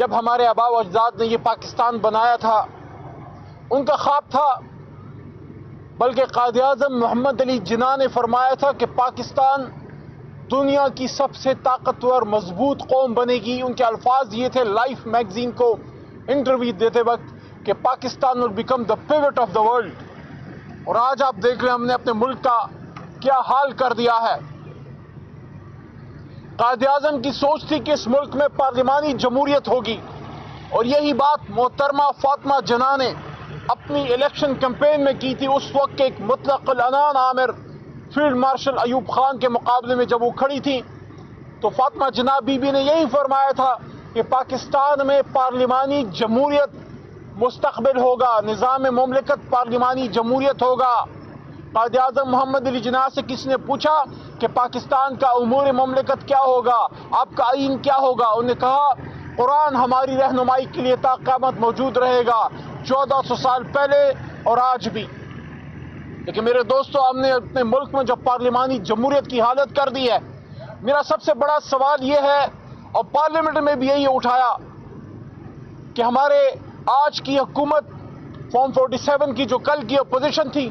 جب ہمارے آباء و اجداد نے یہ پاکستان بنایا تھا ان کا خواب تھا، بلکہ قائد اعظم محمد علی جناح نے فرمایا تھا کہ پاکستان دنیا کی سب سے طاقتور مضبوط قوم بنے گی۔ ان کے الفاظ یہ تھے لائف میگزین کو انٹرویو دیتے وقت کہ Pakistan will become the pivot of the world۔ اور آج آپ دیکھ لیں ہم نے اپنے ملک کا کیا حال کر دیا ہے۔ قائد اعظم کی سوچ تھی کہ اس ملک میں پارلیمانی جمہوریت ہوگی، اور یہی بات محترمہ فاطمہ جناح نے اپنی الیکشن کیمپین میں کی تھی۔ اس وقت کے ایک مطلق العنان آمر فیلڈ مارشل ایوب خان کے مقابلے میں جب وہ کھڑی تھی تو فاطمہ جناح بی بی نے یہی فرمایا تھا کہ پاکستان میں پارلیمانی جمہوریت مستقبل ہوگا، نظام مملکت پارلیمانی جمہوریت ہوگا۔ قائد اعظم محمد علی جناح سے کسی نے پوچھا کہ پاکستان کا امور مملکت کیا ہوگا، آپ کا آئین کیا ہوگا؟ انہوں نے کہا قرآن ہماری رہنمائی کے لیے تا قیامت موجود رہے گا، 1400 سال پہلے اور آج بھی۔ لیکن میرے دوستو، ہم نے اپنے ملک میں جو پارلیمانی جمہوریت کی حالت کر دی ہے، میرا سب سے بڑا سوال یہ ہے، اور پارلیمنٹ میں بھی یہی اٹھایا کہ ہمارے آج کی حکومت فارم 47 کی جو کل کی اپوزیشن تھی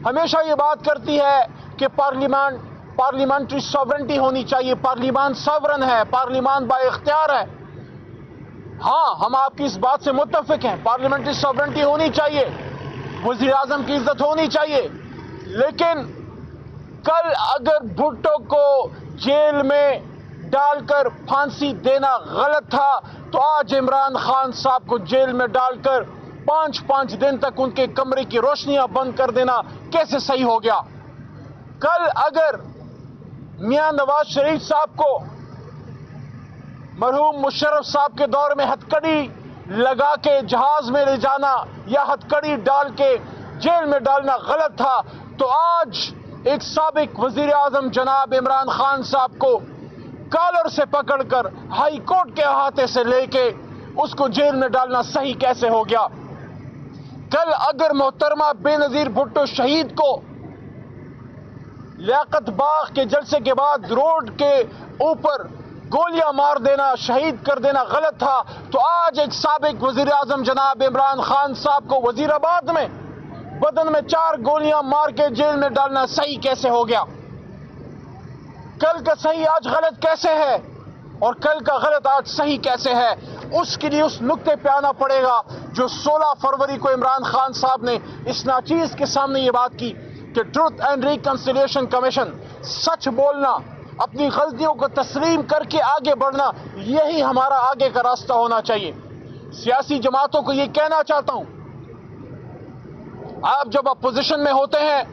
ہمیشہ یہ بات کرتی ہے کہ پارلیمنٹری ساورنٹی ہونی چاہیے، پارلیمان ساورن ہے، پارلیمان با اختیار ہے۔ ہاں، ہم آپ کی اس بات سے متفق ہیں، پارلیمنٹری ساورنٹی ہونی چاہیے، وزیر اعظم کی عزت ہونی چاہیے، لیکن کل اگر بھٹو کو جیل میں ڈال کر پھانسی دینا غلط تھا تو آج عمران خان صاحب کو جیل میں ڈال کر 5 دن تک ان کے کمرے کی روشنیاں بند کر دینا کیسے صحیح ہو گیا؟ کل اگر میاں نواز شریف صاحب کو مرحوم مشرف صاحب کے دور میں ہتھکڑی لگا کے جہاز میں لے جانا یا ہتھکڑی ڈال کے جیل میں ڈالنا غلط تھا، تو آج ایک سابق وزیر اعظم جناب عمران خان صاحب کو کالر سے پکڑ کر ہائی کورٹ کے احاطے سے لے کے اس کو جیل میں ڈالنا صحیح کیسے ہو گیا؟ کل اگر محترمہ بے نظیر بھٹو شہید کو لیاقت باغ کے جلسے کے بعد روڈ کے اوپر گولیاں مار دینا، شہید کر دینا غلط تھا، تو آج ایک سابق وزیر اعظم جناب عمران خان صاحب کو وزیر آباد میں بدن میں 4 گولیاں مار کے جیل میں ڈالنا صحیح کیسے ہو گیا؟ کل کا صحیح آج غلط کیسے ہے، اور کل کا غلط آج صحیح کیسے ہے؟ اس کے لیے اس نقطے پہ آنا پڑے گا جو 16 فروری کو عمران خان صاحب نے اس ناچیز کے سامنے یہ بات کی کہ ٹروتھ اینڈ ریکنسیلیشن کمیشن، سچ بولنا، اپنی غلطیوں کو تسلیم کر کے آگے بڑھنا، یہی ہمارا آگے کا راستہ ہونا چاہیے۔ سیاسی جماعتوں کو یہ کہنا چاہتا ہوں، آپ جب اپوزیشن میں ہوتے ہیں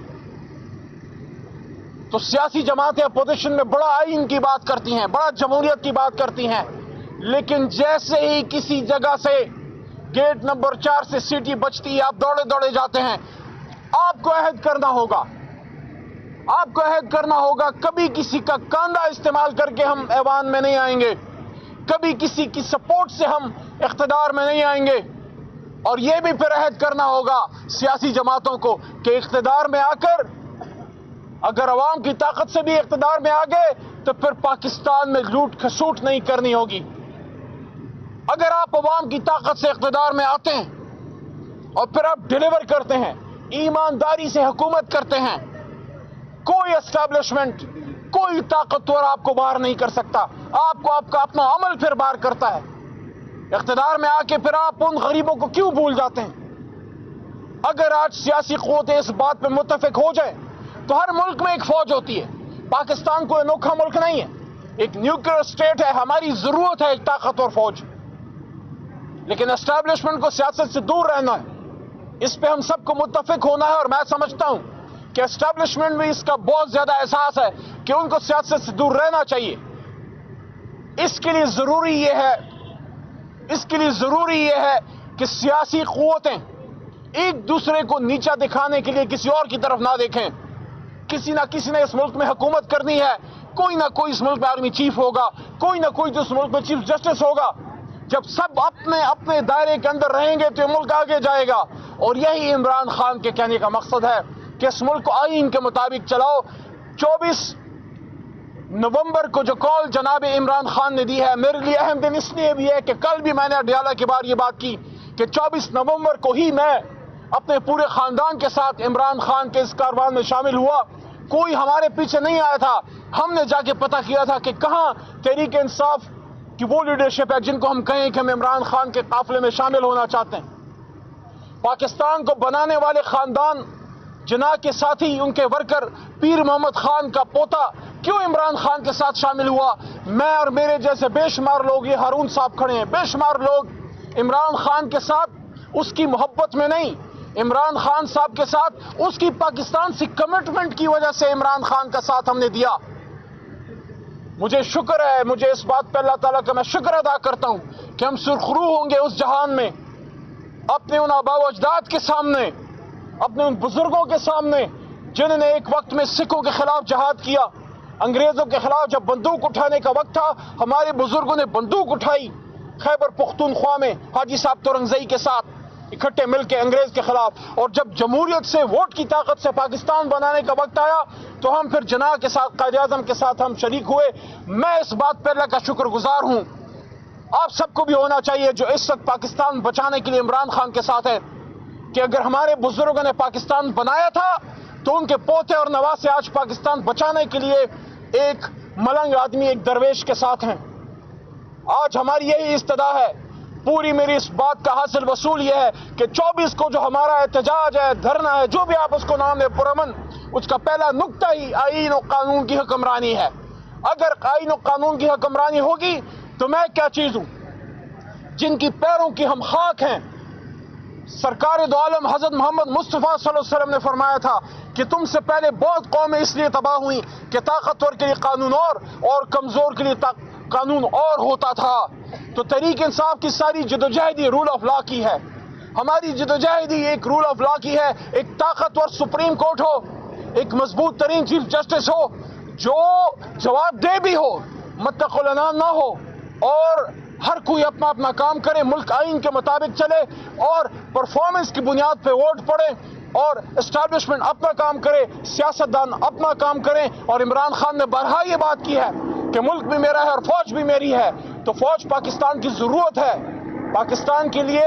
تو سیاسی جماعتیں اپوزیشن میں بڑا آئین کی بات کرتی ہیں، بڑا جمہوریت کی بات کرتی ہیں، لیکن جیسے ہی کسی جگہ سے گیٹ نمبر 4 سے سیٹی بچتی ہے آپ دوڑے جاتے ہیں۔ آپ کو عہد کرنا ہوگا کبھی کسی کا کاندھا استعمال کر کے ہم ایوان میں نہیں آئیں گے، کبھی کسی کی سپورٹ سے ہم اقتدار میں نہیں آئیں گے، اور یہ بھی پھر عہد کرنا ہوگا سیاسی جماعتوں کو کہ اقتدار میں آ کر اگر عوام کی طاقت سے بھی اقتدار میں آ گئے تو پھر پاکستان میں لوٹ کھسوٹ نہیں کرنی ہوگی۔ اگر آپ عوام کی طاقت سے اقتدار میں آتے ہیں اور پھر آپ ڈیلیور کرتے ہیں، ایمانداری سے حکومت کرتے ہیں، کوئی اسٹیبلشمنٹ، کوئی طاقتور آپ کو باہر نہیں کر سکتا، آپ کو آپ کا اپنا عمل پھر باہر کرتا ہے۔ اقتدار میں آ کے پھر آپ ان غریبوں کو کیوں بھول جاتے ہیں؟ اگر آج سیاسی قوتیں اس بات پہ متفق ہو جائیں تو ہر ملک میں ایک فوج ہوتی ہے۔ پاکستان کوئی انوکھا ملک نہیں ہے، ایک نیوکلیئر اسٹیٹ ہے، ہماری ضرورت ہے ایک طاقتور فوج، لیکن اسٹیبلشمنٹ کو سیاست سے دور رہنا ہے، اس پہ ہم سب کو متفق ہونا ہے، اور میں سمجھتا ہوں کہ اسٹیبلشمنٹ میں اس کا بہت زیادہ احساس ہے کہ ان کو سیاست سے دور رہنا چاہیے۔ اس کے لیے ضروری یہ ہے کہ سیاسی قوتیں ایک دوسرے کو نیچا دکھانے کے لیے کسی اور کی طرف نہ دیکھیں۔ کسی نہ کسی نے اس ملک میں حکومت کرنی ہے، کوئی نہ کوئی اس ملک میں آرمی چیف ہوگا، کوئی نہ کوئی جو اس ملک میں چیف جسٹس ہوگا۔ جب سب اپنے دائرے کے اندر رہیں گے تو یہ ملک آگے جائے گا، اور یہی عمران خان کے کہنے کا مقصد ہے کہ اس ملک کو آئین کے مطابق چلاؤ۔ نومبر کو جو کال جناب عمران خان نے دی ہے، میرے لیے اہم دن اس لیے بھی ہے کہ کل بھی میں نے اڈیالہ کے بار یہ بات کی کہ 24 نومبر کو ہی میں اپنے پورے خاندان کے ساتھ عمران خان کے اس کاروان میں شامل ہوا. کوئی ہمارے پیچھے نہیں آیا تھا. ہم نے جا کے پتہ کیا تھا کہ کہاں تحریک انصاف کی وہ لیڈرشپ ہے جن کو ہم کہیں کہ ہم عمران خان کے قافلے میں شامل ہونا چاہتے ہیں. پاکستان کو بنانے والے خاندان جناح کے ساتھی، ان کے ورکر پیر محمد خان کا پوتا کیوں عمران خان کے ساتھ شامل ہوا؟ میں اور میرے جیسے بے شمار لوگ، یہ ہارون صاحب کھڑے ہیں، بے شمار لوگ عمران خان کے ساتھ اس کی محبت میں نہیں، عمران خان صاحب کے ساتھ اس کی پاکستان سے کمٹمنٹ کی وجہ سے عمران خان کا ساتھ ہم نے دیا. مجھے شکر ہے، مجھے اس بات پہ اللہ تعالیٰ کا میں شکر ادا کرتا ہوں کہ ہم سرخرو ہوں گے اس جہان میں اپنے ان آبا و اجداد کے سامنے، اپنے ان بزرگوں کے سامنے جنہوں نے ایک وقت میں سکھوں کے خلاف جہاد کیا. انگریزوں کے خلاف جب بندوق اٹھانے کا وقت تھا، ہمارے بزرگوں نے بندوق اٹھائی. خیبر پختونخوا میں حاجی صاحب تورنگزئی کے ساتھ اکٹھے مل کے انگریز کے خلاف. اور جب جمہوریت سے، ووٹ کی طاقت سے پاکستان بنانے کا وقت آیا تو ہم پھر جناح کے ساتھ، قائد اعظم کے ساتھ ہم شریک ہوئے. میں اس بات پہ اللہ کا شکر گزار ہوں. آپ سب کو بھی ہونا چاہیے جو اس وقت پاکستان بچانے کے لیے عمران خان کے ساتھ ہے، کہ اگر ہمارے بزرگوں نے پاکستان بنایا تھا تو ان کے پوتے اور نواسے آج پاکستان بچانے کے لیے ایک ملنگ آدمی، ایک درویش کے ساتھ ہیں. آج ہماری یہی استدا ہے. پوری میری اس بات کا حاصل وصول یہ ہے کہ 24 کو جو ہمارا احتجاج ہے، دھرنا ہے، جو بھی آپ اس کو نام دیں، پرامن، اس کا پہلا نقطہ ہی آئین و قانون کی حکمرانی ہے. اگر آئین و قانون کی حکمرانی ہوگی تو میں کیا چیز ہوں؟ جن کی پیروں کی ہم خاک ہیں. سرکار دو عالم حضرت محمد مصطفیٰ صلی اللہ علیہ وسلم نے فرمایا تھا کہ تم سے پہلے بہت قومیں اس لیے تباہ ہوئیں کہ طاقتور کے لیے قانون اور کمزور کے لیے قانون اور ہوتا تھا. تو تحریک انصاف کی ساری جدوجہد رول آف لا کی ہے. ہماری جدوجہد ایک رول آف لا کی ہے. ایک طاقتور سپریم کورٹ ہو، ایک مضبوط ترین چیف جسٹس ہو جو جواب دہ بھی ہو، متق العنان نہ ہو، اور ہر کوئی اپنا اپنا کام کرے، ملک آئین کے مطابق چلے اور پرفارمنس کی بنیاد پہ ووٹ پڑے، اور اسٹیبلشمنٹ اپنا کام کرے، سیاستدان اپنا کام کریں. اور عمران خان نے بارہا یہ بات کی ہے کہ ملک بھی میرا ہے اور فوج بھی میری ہے. تو فوج پاکستان کی ضرورت ہے. پاکستان کے لیے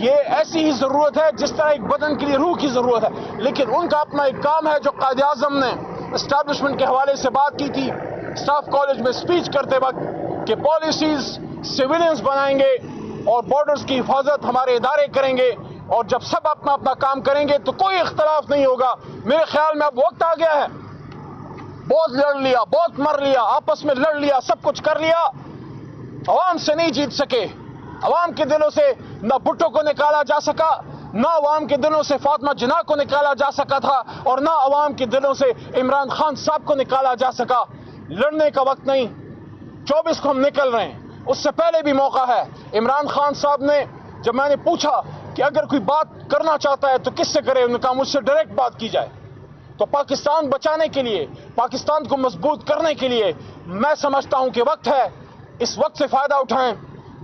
یہ ایسی ہی ضرورت ہے جس طرح ایک بدن کے لیے روح کی ضرورت ہے. لیکن ان کا اپنا ایک کام ہے جو قائد اعظم نے اسٹیبلشمنٹ کے حوالے سے بات کی تھی اسٹاف کالج میں اسپیچ کرتے وقت، کہ پالیسیز سویلینز بنائیں گے اور بارڈرز کی حفاظت ہمارے ادارے کریں گے، اور جب سب اپنا اپنا کام کریں گے تو کوئی اختلاف نہیں ہوگا. میرے خیال میں اب وقت آ گیا ہے. بہت لڑ لیا، بہت مر لیا، آپس میں لڑ لیا، سب کچھ کر لیا، عوام سے نہیں جیت سکے. عوام کے دلوں سے نہ بھٹو کو نکالا جا سکا، نہ عوام کے دلوں سے فاطمہ جناح کو نکالا جا سکا تھا، اور نہ عوام کے دلوں سے عمران خان صاحب کو نکالا جا سکا. لڑنے کا وقت نہیں. 24 کو ہم نکل رہے ہیں، اس سے پہلے بھی موقع ہے. عمران خان صاحب نے، جب میں نے پوچھا کہ اگر کوئی بات کرنا چاہتا ہے تو کس سے کرے، انہوں نے کہا مجھ سے ڈائریکٹ بات کی جائے. تو پاکستان بچانے کے لیے، پاکستان کو مضبوط کرنے کے لیے میں سمجھتا ہوں کہ وقت ہے. اس وقت سے فائدہ اٹھائیں.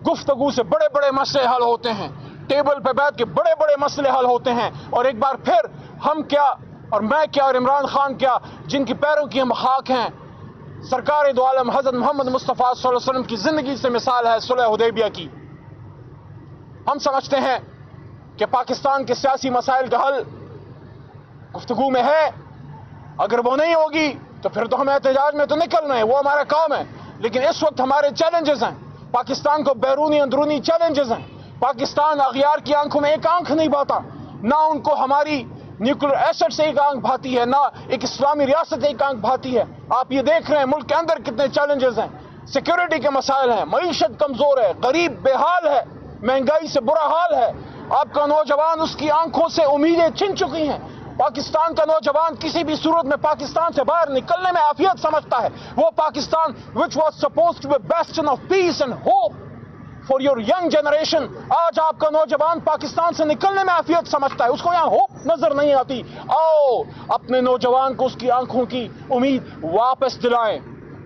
گفتگو سے بڑے بڑے مسئلے حل ہوتے ہیں، ٹیبل پہ بیٹھ کے بڑے بڑے مسئلے حل ہوتے ہیں. اور ایک بار پھر ہم کیا اور میں کیا اور عمران خان کیا، جن کی پیروں کی ہم خاک ہیں، سرکار دو عالم حضرت محمد مصطفیٰ صلی اللہ علیہ وسلم کی زندگی سے مثال ہے صلح حدیبیہ کی. ہم سمجھتے ہیں کہ پاکستان کے سیاسی مسائل کا حل گفتگو میں ہے. اگر وہ نہیں ہوگی تو پھر تو ہمیں احتجاج میں تو نکلنا ہے، وہ ہمارا کام ہے. لیکن اس وقت ہمارے چیلنجز ہیں، پاکستان کو بیرونی اندرونی چیلنجز ہیں. پاکستان اغیار کی آنکھوں میں ایک آنکھ نہیں بھاتا، نہ ان کو ہماری نیوکلیر ایسٹ سے ایک آنکھ بھاتی ہے، نہ ایک اسلامی ریاست ایک آنکھ بھاتی ہے. آپ یہ دیکھ رہے ہیں ملک کے اندر کتنے چیلنجز ہیں. سیکیورٹی کے مسائل ہیں، معیشت کمزور ہے، غریب بے حال ہے، مہنگائی سے برا حال ہے. آپ کا نوجوان، اس کی آنکھوں سے امیدیں چھن چکی ہیں. پاکستان کا نوجوان کسی بھی صورت میں پاکستان سے باہر نکلنے میں عافیت سمجھتا ہے. وہ Pakistan which was supposed to be bastion of peace and hope for your young generation، آج آپ کا نوجوان پاکستان سے نکلنے میں عافیت سمجھتا ہے. اس کو یہاں ہوپ نظر نہیں آتی. آؤ اپنے نوجوان کو اس کی آنکھوں کی امید واپس دلائیں.